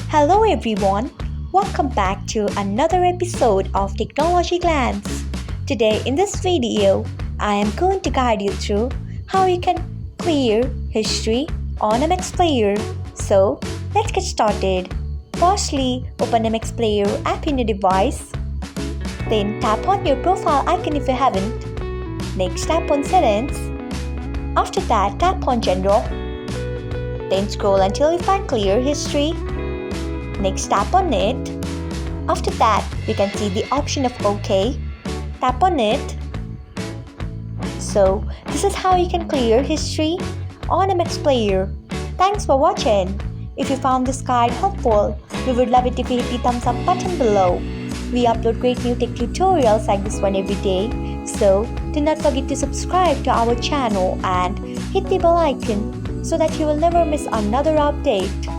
Hello everyone, welcome back to another episode of Technologyglance. Today in this video, I am going to guide you through how you can clear history on MX Player. So let's get started. Firstly, open MX Player app in your device. Then tap on your profile icon if you haven't. Next, tap on Settings. After that, tap on General. Then scroll until you find Clear History. Next, tap on it. After that, you can see the option of OK. Tap on it. So, this is how you can clear history on MX Player. Thanks for watching. If you found this guide helpful, we would love it if you hit the thumbs up button below. We upload great new tech tutorials like this one every day. So, do not forget to subscribe to our channel and hit the bell icon so that you will never miss another update.